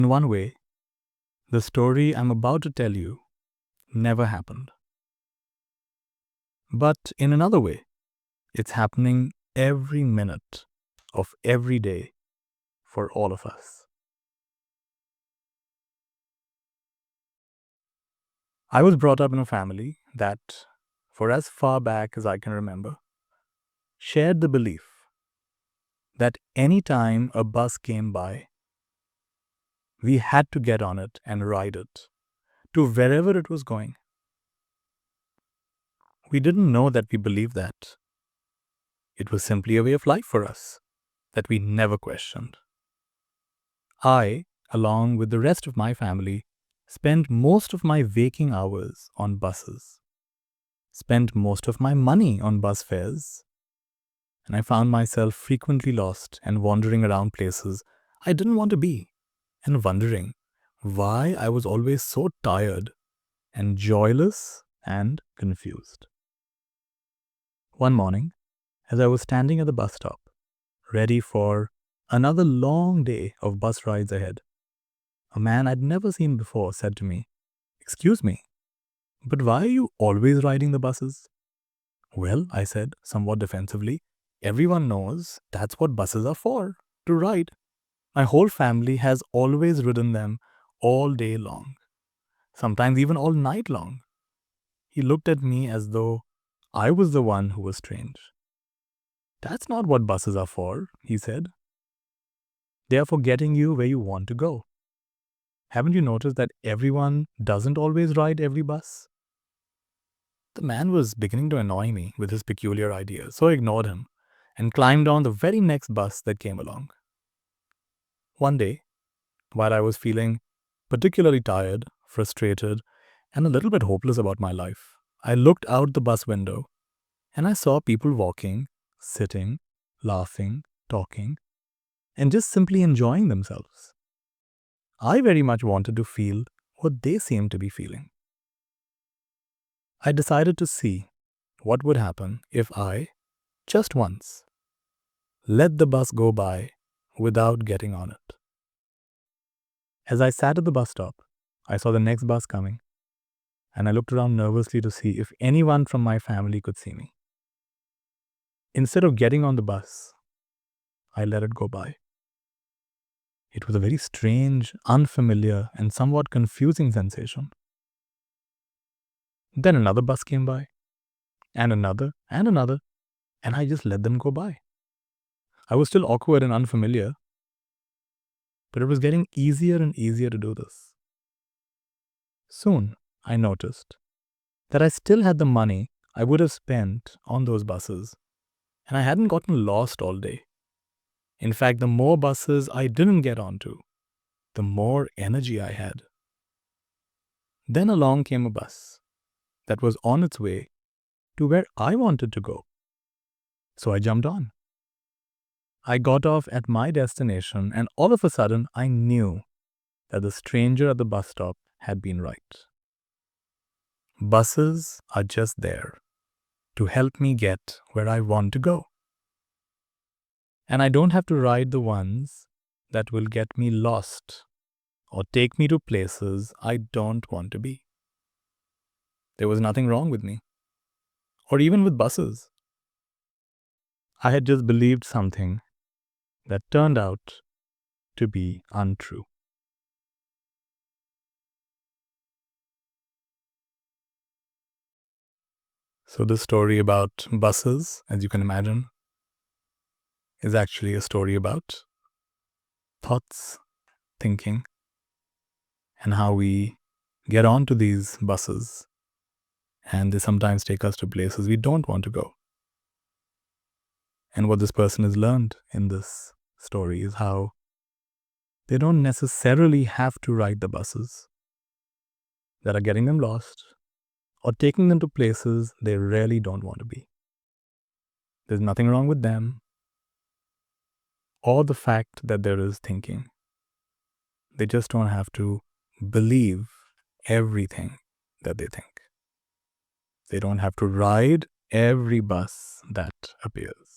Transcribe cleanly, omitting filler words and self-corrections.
In one way, the story I'm about to tell you never happened. But in another way, it's happening every minute of every day for all of us. I was brought up in a family that, for as far back as I can remember, shared the belief that any time a bus came by, we had to get on it and ride it to wherever it was going. We didn't know that we believed that. It was simply a way of life for us that we never questioned. I, along with the rest of my family, spent most of my waking hours on buses, spent most of my money on bus fares, and I found myself frequently lost and wandering around places I didn't want to be, and wondering why I was always so tired and joyless and confused. One morning, as I was standing at the bus stop, ready for another long day of bus rides ahead, a man I'd never seen before said to me, "Excuse me, but why are you always riding the buses?" "Well," I said, somewhat defensively, "everyone knows that's what buses are for, to ride. My whole family has always ridden them all day long, sometimes even all night long." He looked at me as though I was the one who was strange. "That's not what buses are for," he said. "They are for getting you where you want to go. Haven't you noticed that everyone doesn't always ride every bus?" The man was beginning to annoy me with his peculiar ideas, so I ignored him and climbed on the very next bus that came along. One day, while I was feeling particularly tired, frustrated, and a little bit hopeless about my life, I looked out the bus window and I saw people walking, sitting, laughing, talking, and just simply enjoying themselves. I very much wanted to feel what they seemed to be feeling. I decided to see what would happen if I, just once, let the bus go by without getting on it. As I sat at the bus stop, I saw the next bus coming, and I looked around nervously to see if anyone from my family could see me. Instead of getting on the bus, I let it go by. It was a very strange, unfamiliar, and somewhat confusing sensation. Then another bus came by, and another, and I just let them go by. I was still awkward and unfamiliar, but it was getting easier and easier to do this. Soon, I noticed that I still had the money I would have spent on those buses, and I hadn't gotten lost all day. In fact, the more buses I didn't get onto, the more energy I had. Then along came a bus that was on its way to where I wanted to go. So I jumped on. I got off at my destination, and all of a sudden, I knew that the stranger at the bus stop had been right. Buses are just there to help me get where I want to go. And I don't have to ride the ones that will get me lost or take me to places I don't want to be. There was nothing wrong with me, or even with buses. I had just believed something that turned out to be untrue. So the story about buses, as you can imagine, is actually a story about thoughts, thinking, and how we get onto these buses, and they sometimes take us to places we don't want to go. And what this person has learned in this story is how they don't necessarily have to ride the buses that are getting them lost or taking them to places they really don't want to be. There's nothing wrong with them or the fact that there is thinking. They just don't have to believe everything that they think. They don't have to ride every bus that appears.